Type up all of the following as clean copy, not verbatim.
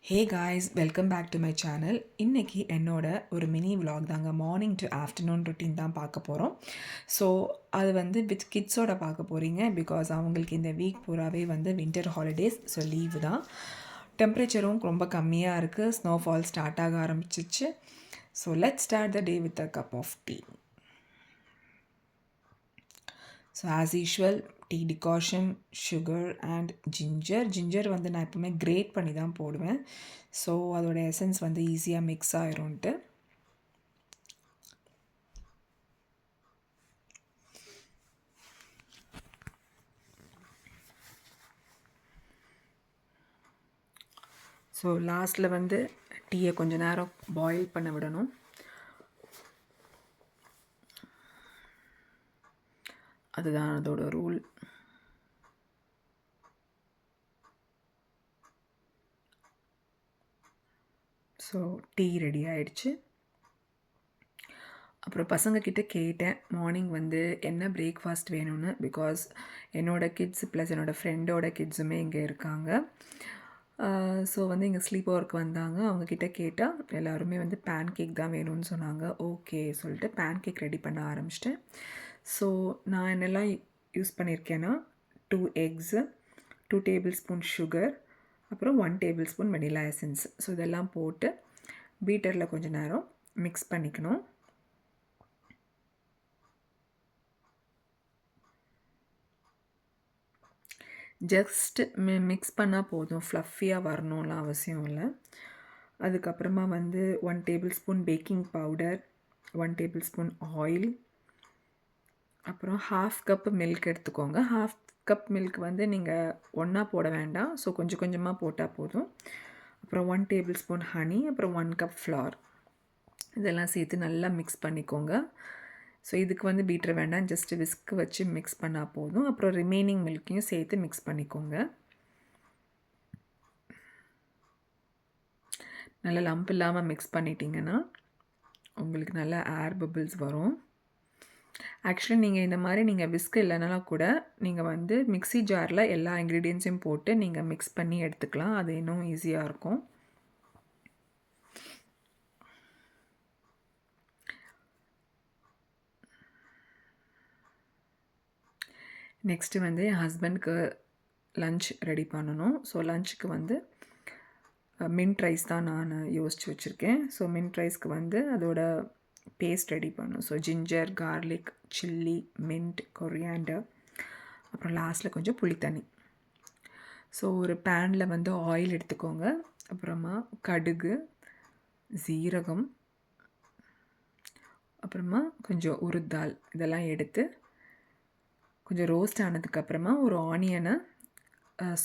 Hey guys, welcome back to my channel. இன்றைக்கி என்னோட ஒரு மினி விலாக் தாங்க. மார்னிங் டு ஆஃப்டர்நூன் ரொட்டீன் தான் பார்க்க போகிறோம். ஸோ அது வித் கிட்ஸோட பார்க்க போகிறீங்க. பிகாஸ் அவங்களுக்கு இந்த வீக் பூராவே வின்டர் ஹாலிடேஸ். ஸோ லீவு தான். டெம்பரேச்சரும் ரொம்ப கம்மியாக இருக்குது. ஸ்னோஃபால் ஸ்டார்ட் ஆக ஆரம்பிச்சிச்சு. So let's start the day with a cup of tea. So as usual tea decoction, sugar and ginger நான் எப்போவுமே கிரேட் பண்ணி தான் போடுவேன். ஸோ அதோட எசன்ஸ் ஈஸியாக மிக்ஸ் ஆயிரும்ன்ட்டு. ஸோ லாஸ்ட்டில் டீயை கொஞ்சம் நேரம் பாயில் பண்ண விடணும். அதுதான் அதோட ரூல். ஸோ டீ ரெடி ஆகிடுச்சு. அப்புறம் பசங்கக்கிட்ட கேட்டேன் மார்னிங் என்ன பிரேக்ஃபாஸ்ட் வேணும்னு. பிகாஸ் என்னோடய கிட்ஸ் ப்ளஸ் என்னோடய ஃப்ரெண்டோட கிட்ஸுமே இங்கே இருக்காங்க. ஸோ இங்கே ஸ்லீப் ஒர்க் வந்தாங்க. அவங்கக்கிட்ட கேட்டால் எல்லாருமே பேன் கேக் தான் வேணும்னு சொன்னாங்க. ஓகே சொல்லிட்டு பேன் கேக் ரெடி பண்ண ஆரம்பிச்சிட்டேன். ஸோ நான் என்னெல்லாம் யூஸ் பண்ணியிருக்கேன்னா 2 eggs, 2 tablespoon சுகர், அப்புறம் 1 tablespoon வெனிலா எசன்ஸ். ஸோ இதெல்லாம் போட்டு பீட்டரில் கொஞ்சம் நேரம் மிக்ஸ் பண்ணிக்கணும். ஜஸ்ட் மிக்ஸ் பண்ணால் போதும், ஃப்ளஃபியாக வரணும்லாம் அவசியம் இல்லை. அதுக்கப்புறமா 1 tablespoon baking powder, 1 tablespoon oil, அப்புறம் 1/2 கப் மில்க் எடுத்துக்கோங்க. 1/2 கப் மில்க் நீங்கள் ஒன்றா போட வேண்டாம். ஸோ கொஞ்சம் கொஞ்சமாக போட்டால் போதும். அப்புறம் 1 tablespoon ஹனி, அப்புறம் 1 கப் ஃப்ளார். இதெல்லாம் சேர்த்து நல்லா மிக்ஸ் பண்ணிக்கோங்க. ஸோ இதுக்கு பீட்டர் வேண்டாம், ஜஸ்ட் விஸ்க் வச்சு மிக்ஸ் பண்ணால் போதும். அப்புறம் ரிமைனிங் மில்க்கையும் சேர்த்து மிக்ஸ் பண்ணிக்கோங்க. நல்லா லம்ப் இல்லாமல் மிக்ஸ் பண்ணிட்டீங்கன்னா உங்களுக்கு நல்லா ஏர் பபிள்ஸ் வரும். ஆக்சுவலி நீங்கள் இந்த மாதிரி விஸ்க் இல்லைனாலும் கூட நீங்கள் மிக்ஸி ஜாரில் எல்லா இன்க்ரீடியன்ஸையும் போட்டு நீங்கள் மிக்ஸ் பண்ணி எடுத்துக்கலாம். அது இன்னும் ஈஸியாக இருக்கும். நெக்ஸ்ட்டு என் ஹஸ்பண்ட்க்கு லன்ச் ரெடி பண்ணணும். ஸோ லன்ச்சுக்கு மின்ட் ரைஸ் தான் நான் யோசித்து வச்சுருக்கேன். ஸோ மின்ட் ரைஸ்க்கு அதோட பேஸ்ட் ரெடி பண்ணணும். So ginger, garlic, chilli, mint, coriander, அப்புறம் லாஸ்ட்டில் கொஞ்சம் புளி தண்ணி. ஸோ ஒரு பேனில் ஆயில் எடுத்துக்கோங்க. அப்புறமா கடுகு, சீரகம், அப்புறமா கொஞ்சம் உருத்தால் இதெல்லாம் எடுத்து கொஞ்சம் ரோஸ்ட் ஆனதுக்கப்புறமா ஒரு ஆனியனை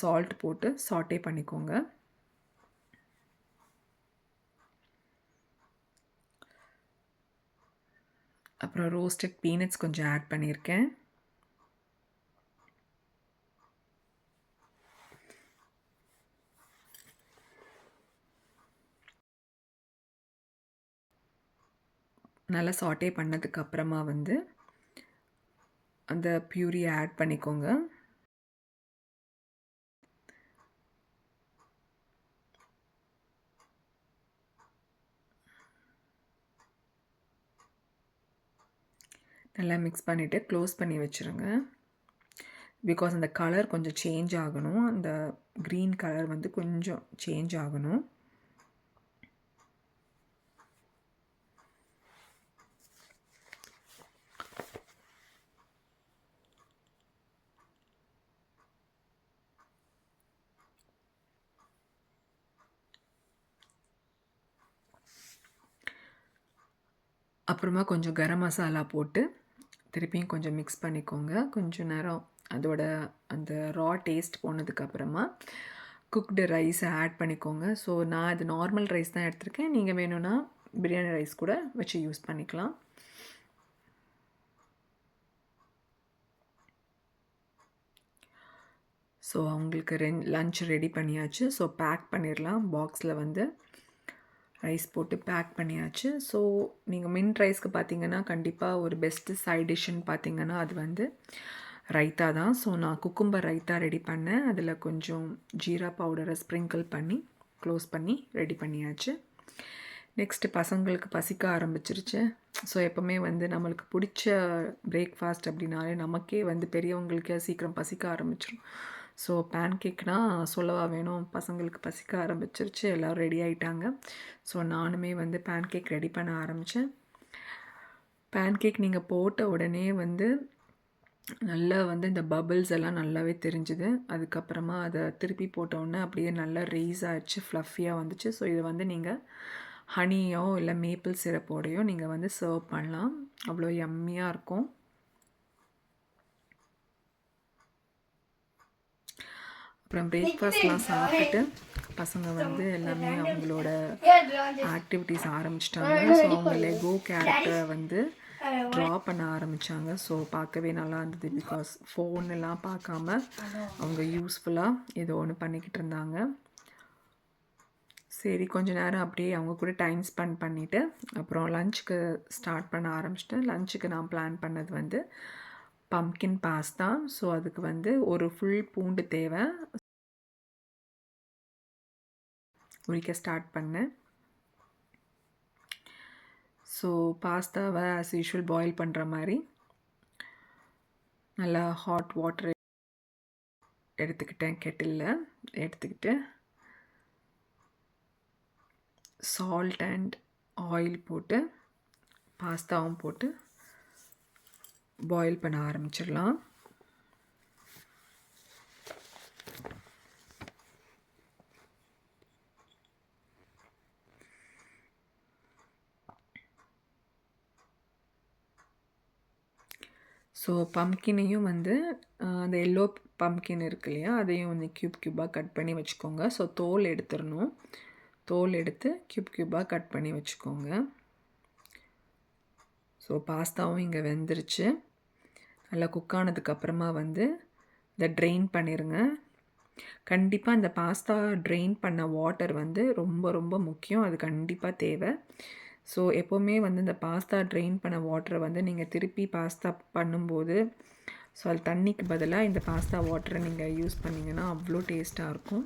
சால்ட் போட்டு சாட்டே பண்ணிக்கோங்க. அப்புறம் ரோஸ்டட் பீனட்ஸ் கொஞ்சம் ஆட் பண்ணியிருக்கேன். நல்லா சாட்டே பண்ணதுக்கப்புறமா அந்த பியூரியை ஆட் பண்ணிக்கோங்க. நல்லா மிக்ஸ் பண்ணிவிட்டு க்ளோஸ் பண்ணி வச்சுருங்க. பிகாஸ் அந்த கலர் கொஞ்சம் சேஞ்ச் ஆகணும். அந்த க்ரீன் கலர் கொஞ்சம் சேஞ்ச் ஆகணும். அப்புறமா கொஞ்சம் கரம் மசாலா போட்டு திருப்பியும் கொஞ்சம் மிக்ஸ் பண்ணிக்கோங்க. கொஞ்சம் நேரம் அதோட அந்த ரா டேஸ்ட் போனதுக்கப்புறமா குக்டு ரைஸை ஆட் பண்ணிக்கோங்க. ஸோ நான் இது நார்மல் ரைஸ் தான் எடுத்திருக்கேன். நீங்கள் வேணும்னா பிரியாணி ரைஸ் கூட வச்சு யூஸ் பண்ணிக்கலாம். ஸோ அவங்களுக்கு லன்ச் ரெடி பண்ணியாச்சு. ஸோ பேக் பண்ணிடலாம். பாக்ஸில் ரைஸ் போட்டு பேக் பண்ணியாச்சு. ஸோ நீங்கள் மின்ட் ரைஸ்க்கு பார்த்தீங்கன்னா கண்டிப்பாக ஒரு பெஸ்ட்டு சைட் டிஷ்ஷுன்னு பார்த்தீங்கன்னா அது ரைத்தா தான். ஸோ நான் குக்கும்பர் ரைத்தா ரெடி பண்ணேன். அதில் கொஞ்சம் ஜீரா பவுடரை ஸ்ப்ரிங்கிள் பண்ணி க்ளோஸ் பண்ணி ரெடி பண்ணியாச்சு. நெக்ஸ்ட்டு பசங்களுக்கு பசிக்க ஆரம்பிச்சிருச்சு. ஸோ எப்போவுமே வந்து நம்மளுக்கு பிடிச்ச பிரேக்ஃபாஸ்ட் அப்படின்னாலே நமக்கே வந்து பெரியவங்களுக்கே சீக்கிரம் பசிக்க ஆரம்பிச்சிடும். ஸோ பேன்கேக்னால் சொல்லவா வேணும், பசங்களுக்கு பசிக்க ஆரம்பிச்சிருச்சு. எல்லோரும் ரெடி ஆகிட்டாங்க. ஸோ நானுமே வந்து பேன்கேக் ரெடி பண்ண ஆரம்பித்தேன். பேன்கேக் நீங்கள் போட்ட உடனே வந்து நல்லா வந்து இந்த பபிள்ஸ் எல்லாம் நல்லாவே தெரிஞ்சுது. அதுக்கப்புறமா அதை திருப்பி போட்டோடனே அப்படியே நல்லா ரெய்ஸ் ஆகிடுச்சு, ஃப்ளஃபியாக வந்துச்சு. ஸோ இதை வந்து நீங்கள் ஹனியோ இல்லை மேப்பிள் சிரப்போடையோ நீங்கள் வந்து சர்வ் பண்ணலாம். அவ்வளோ யம்மியாக இருக்கும். அப்புறம் பிரேக்ஃபாஸ்ட்லாம் சாப்பிட்டுட்டு பசங்க வந்து எல்லாமே அவங்களோட ஆக்டிவிட்டீஸ் ஆரம்பிச்சிட்டாங்க. ஸோ அவங்க லெகோ கேரக்டரை வந்து ட்ரா பண்ண ஆரம்பித்தாங்க. ஸோ பார்க்கவே நல்லா இருந்தது. பிகாஸ் ஃபோன் எல்லாம் பார்க்காம அவங்க யூஸ்ஃபுல்லாக ஏதோ ஒன்று பண்ணிக்கிட்டு இருந்தாங்க. சரி கொஞ்ச நேரம் அப்படியே அவங்க கூட டைம் ஸ்பெண்ட் பண்ணிவிட்டு அப்புறம் லஞ்சுக்கு ஸ்டார்ட் பண்ண ஆரம்பிச்சிட்டேன். லஞ்சுக்கு நான் பிளான் பண்ணது வந்து பம்கின் பாஸ்தா. ஸோ அதுக்கு வந்து ஒரு ஃபுல் பூண்டு தேவை. உரிக்க ஸ்டார்ட் பண்ணேன். ஸோ பாஸ்தாவை ஆஸ் யூஷுவல் பாயில் பண்ணுற மாதிரி நல்லா ஹாட் வாட்டர் எடுத்துக்கிட்டேன். கெட்டிலில் எடுத்துக்கிட்டு சால்ட் அண்ட் ஆயில் போட்டு பாஸ்தாவும் போட்டு பாயில் பண்ண ஆரம்பிச்சிடலாம். ஸோ பம்கினையும் வந்து அந்த எல்லோ பம்கின் இருக்கு இல்லையா, அதையும் வந்து க்யூபாக கட் பண்ணி வச்சுக்கோங்க. ஸோ தோல் எடுத்துடணும். தோல் எடுத்து க்யூபாக கட் பண்ணி வச்சுக்கோங்க. ஸோ பாஸ்தாவும் இங்கே வெந்துருச்சு. நல்லா குக் ஆனதுக்கப்புறமா வந்து இதை ட்ரெயின் பண்ணிடுங்க. கண்டிப்பாக இந்த பாஸ்தா ட்ரெயின் பண்ண வாட்டர் வந்து ரொம்ப ரொம்ப முக்கியம். அது கண்டிப்பாக தேவை. ஸோ எப்போவுமே வந்து இந்த பாஸ்தா ட்ரெயின் பண்ண வாட்டரை வந்து நீங்கள் திருப்பி பாஸ்தா பண்ணும்போது ஸோ அது தண்ணிக்கு பதிலாக இந்த பாஸ்தா வாட்டரை நீங்கள் யூஸ் பண்ணிங்கன்னா அவ்வளோ டேஸ்ட்டாக இருக்கும்.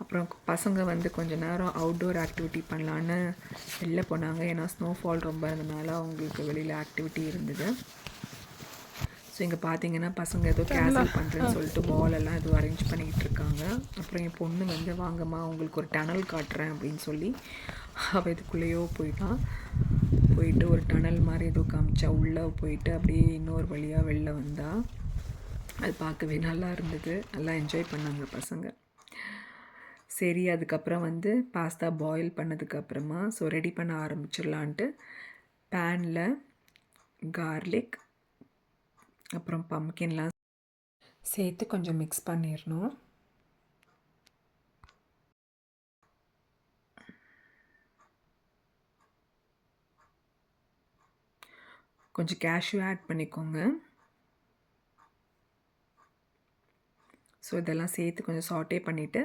அப்புறம் பசங்க வந்து கொஞ்சம் நேரம் அவுட்டோர் ஆக்டிவிட்டி பண்ணலான்னு வெளில போனாங்க. ஏன்னா ஸ்னோஃபால் ரொம்ப இருந்தனால அவங்களுக்கு வெளியில் ஆக்டிவிட்டி இருந்தது. ஸோ இங்கே பார்த்தீங்கன்னா பசங்க ஏதோ கேன்சல் பண்ணுறேன்னு சொல்லிட்டு வாலெல்லாம் ஏதோ அரேஞ்ச் பண்ணிக்கிட்டு இருக்காங்க. அப்புறம் என் பொண்ணு வந்து வாங்கம்மா உங்களுக்கு ஒரு டனல் காட்டுறேன் அப்படின்னு சொல்லி அவள் இதுக்குள்ளேயோ போயிட்டு ஒரு டனல் மாதிரி ஏதோ காமிச்சா உள்ளே போயிட்டு அப்படியே இன்னொரு வழியாக வெளில வந்தா. அது பார்க்கவே நல்லா இருந்தது. நல்லா என்ஜாய் பண்ணாங்க பசங்க. சரி அதுக்கப்புறம் வந்து பாஸ்தா பாயில் பண்ணதுக்கப்புறமா ஸோ ரெடி பண்ண ஆரம்பிச்சிடலான்ட்டு பேனில் கார்லிக் அப்புறம் பம்கின்லாம் சேர்த்து கொஞ்சம் மிக்ஸ் பண்ணிடணும். கொஞ்சம் கேஷ்யூ ஆட் பண்ணிக்கோங்க. ஸோ இதெல்லாம் சேர்த்து கொஞ்சம் சாட்டே பண்ணிவிட்டு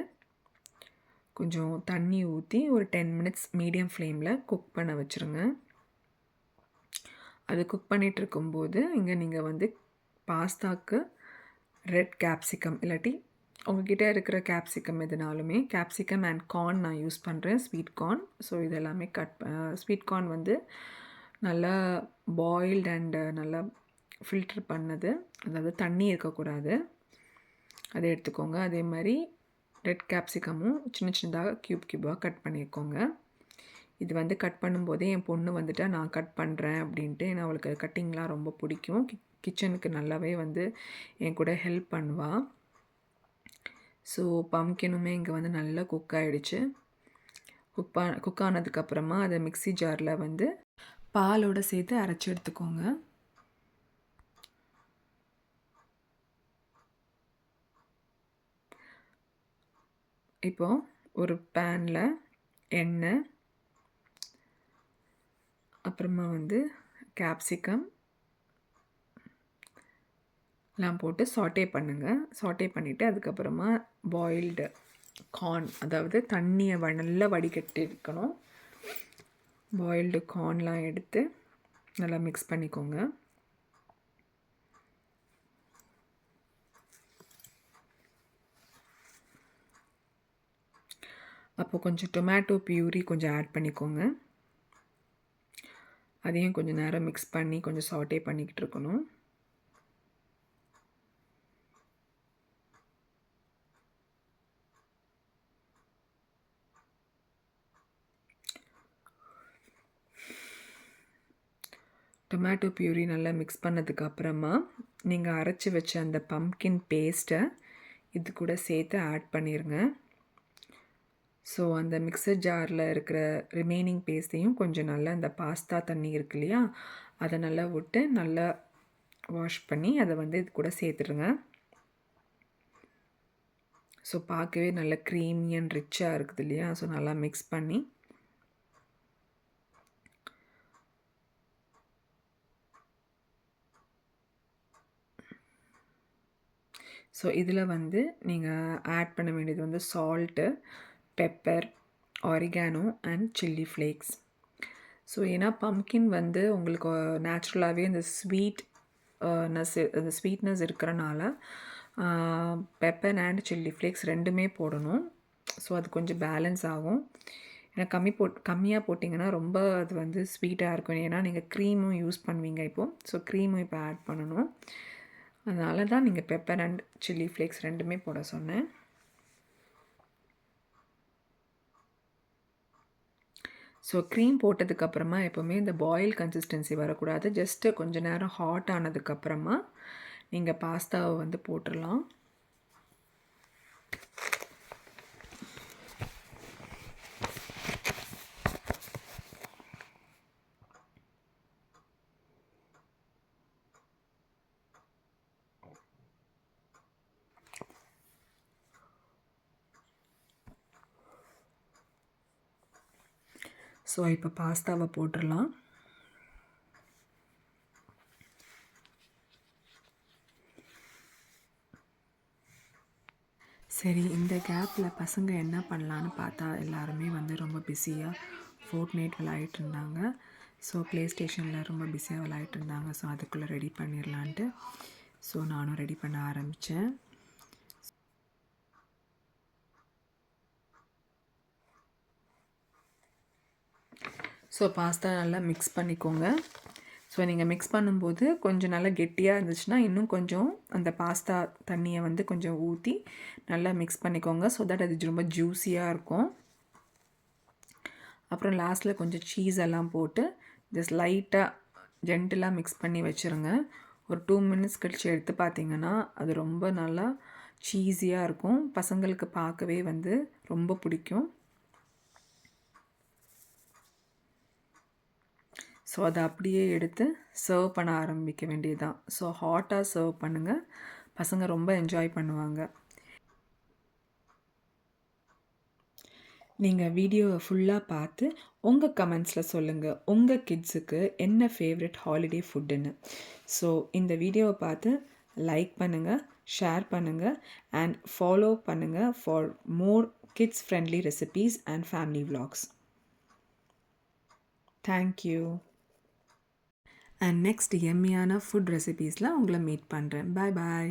கொஞ்சம் தண்ணி ஊற்றி ஒரு 10 மினிட்ஸ் மீடியம் ஃப்ளேமில் குக் பண்ண வச்சுருங்க. அது குக் பண்ணிகிட்டு இருக்கும்போது இங்கே நீங்கள் வந்து பாஸ்தாக்கு ரெட் கேப்சிகம் இல்லாட்டி உங்கள்கிட்ட இருக்கிற கேப்சிகம் எதுனாலுமே கேப்சிகம் அண்ட் கார்ன் நான் யூஸ் பண்ணுறேன், ஸ்வீட் கார்ன். ஸோ இதெல்லாமே ஸ்வீட் கார்ன் வந்து நல்லா பாயில்டு அண்டு நல்லா ஃபில்ட்ரு பண்ணது, அதாவது தண்ணி இருக்கக்கூடாது, அதை எடுத்துக்கோங்க. அதே மாதிரி ரெட் கேப்சிகமும் சின்ன சின்னதாக க்யூபாக கட் பண்ணிக்கோங்க. இது வந்து கட் பண்ணும்போதே என் பொண்ணு வந்துட்டு நான் கட் பண்ணுறேன் அப்படின்ட்டு, ஏன்னா அவளுக்கு கட்டிங்லாம் ரொம்ப பிடிக்கும். கிச்சனுக்கு நல்லாவே வந்து என் கூட ஹெல்ப் பண்ணுவாள். ஸோ பம்கினுமே இங்கே வந்து நல்லா குக் ஆகிடுச்சு. குக் ஆனதுக்கப்புறமா அதை மிக்ஸி ஜாரில் வந்து பாலோடு சேர்த்து அரைச்சி எடுத்துக்கோங்க. இப்போது ஒரு பேனில் எண்ணெய், அப்புறமா வந்து கேப்சிகம் எல்லாம் போட்டு சாட்டே பண்ணுங்கள். சாட்டே பண்ணிவிட்டு அதுக்கப்புறமா பாயில்டு கார்ன், அதாவது தண்ணியை நல்லா வடிகட்டி இருக்கணும். பாயில்டு கார்ன்லாம் எடுத்து நல்லா மிக்ஸ் பண்ணிக்கோங்க. அப்போ கொஞ்சம் டொமேட்டோ பியூரி கொஞ்சம் ஆட் பண்ணிக்கோங்க. அதையும் கொஞ்சம் நேரம் மிக்ஸ் பண்ணி கொஞ்சம் சாட்டே பண்ணிக்கிட்டு இருக்கணும். டொமேட்டோ பியூரி நல்லா மிக்ஸ் பண்ணதுக்கப்புறமா நீங்கள் அரைச்சி வச்ச அந்த பம்ப்கின் பேஸ்ட்டை இது கூட சேர்த்து ஆட் பண்ணிடுங்க. ஸோ அந்த மிக்சர் ஜாரில் இருக்கிற ரிமைனிங் பேஸ்ட்டையும் கொஞ்சம் நல்லா இந்த பாஸ்தா தண்ணி இருக்கு இல்லையா, அதை நல்லா விட்டு நல்லா வாஷ் பண்ணி அதை வந்து இது கூட சேர்த்துடுங்க. ஸோ பார்க்கவே நல்லா க்ரீமி அண்ட் ரிச்சாக இருக்குது இல்லையா, ஸோ நல்லா மிக்ஸ் பண்ணி ஸோ இதில் வந்து நீங்கள் ஆட் பண்ண வேண்டியது வந்து salt, pepper, oregano and chilli flakes. So ஏன்னா பம்ப்கின் வந்து உங்களுக்கு நேச்சுரலாகவே இந்த அந்த ஸ்வீட்னஸ் இருக்கிறனால பெப்பர் அண்ட் சில்லி ஃப்ளேக்ஸ் ரெண்டுமே போடணும். ஸோ அது கொஞ்சம் பேலன்ஸ் ஆகும். ஏன்னா கம்மியாக போட்டிங்கன்னா ரொம்ப அது வந்து ஸ்வீட்டாக இருக்கும். ஏன்னா நீங்கள் க்ரீமும் யூஸ் பண்ணுவீங்க இப்போது. ஸோ க்ரீமும் இப்போ ஆட் பண்ணணும். அதனால தான் நீங்கள் பெப்பர் அண்ட் சில்லி ஃப்ளேக்ஸ் ரெண்டுமே போட சொன்னேன். ஸோ க்ரீம் போட்டதுக்கப்புறமா எப்போவுமே இந்த பாயில் கன்சிஸ்டன்சி வரக்கூடாது. ஜஸ்ட்டு கொஞ்சம் நேரம் ஹாட் ஆனதுக்கப்புறமா நீங்கள் பாஸ்தாவை வந்து போட்டுடலாம். ஸோ இப்போ பாஸ்தாவை போட்டுடலாம். சரி, இந்த கேப்பில் பசங்க என்ன பண்ணலான்னு பார்த்தா எல்லாருமே வந்து ரொம்ப பிஸியாக ஃபோர்ட்நைட் விளையாடிட்டு இருந்தாங்க. ஸோ ப்ளே ஸ்டேஷனில் ரொம்ப பிஸியாக விளையாடிட்டு இருந்தாங்க. ஸோ அதுக்குள்ளே ரெடி பண்ணிடலான்ட்டு ஸோ நானும் ரெடி பண்ண ஆரம்பித்தேன். ஸோ பாஸ்தா நல்லா மிக்ஸ் பண்ணிக்கோங்க. ஸோ நீங்கள் மிக்ஸ் பண்ணும்போது கொஞ்சம் நல்லா கெட்டியாக இருந்துச்சுன்னா இன்னும் கொஞ்சம் அந்த பாஸ்தா தண்ணியை வந்து கொஞ்சம் ஊற்றி நல்லா மிக்ஸ் பண்ணிக்கோங்க. ஸோ தட் அது ரொம்ப ஜூஸியாக இருக்கும். அப்புறம் லாஸ்ட்டில் கொஞ்சம் சீஸ் எல்லாம் போட்டு ஜஸ்ட் லைட்டாக ஜென்டிலாக மிக்ஸ் பண்ணி வச்சுருங்க. ஒரு 2 மினிட்ஸ் கழித்து எடுத்து பார்த்திங்கன்னா அது ரொம்ப நல்லா சீஸியாக இருக்கும். பசங்களுக்கு பார்க்கவே வந்து ரொம்ப பிடிக்கும். ஸோ அதை அப்படியே எடுத்து சர்வ் பண்ண ஆரம்பிக்க வேண்டியது தான். ஸோ ஹாட்டாக சர்வ் பண்ணுங்கள், பசங்க ரொம்ப என்ஜாய் பண்ணுவாங்க. நீங்கள் வீடியோவை ஃபுல்லாக பார்த்து உங்கள் கமெண்ட்ஸில் சொல்லுங்கள் உங்கள் கிட்ஸுக்கு என்ன ஃபேவரட் ஹாலிடே ஃபுட்டுன்னு. ஸோ இந்த வீடியோவை பார்த்து லைக் பண்ணுங்கள், ஷேர் பண்ணுங்கள் அண்ட் ஃபாலோ பண்ணுங்கள் for more kids friendly recipes and family vlogs. Thank you. And next எம்மியான ஃபுட் ரெசிபீஸில் உங்களை மீட் பண்ணுறேன். பாய் பாய்.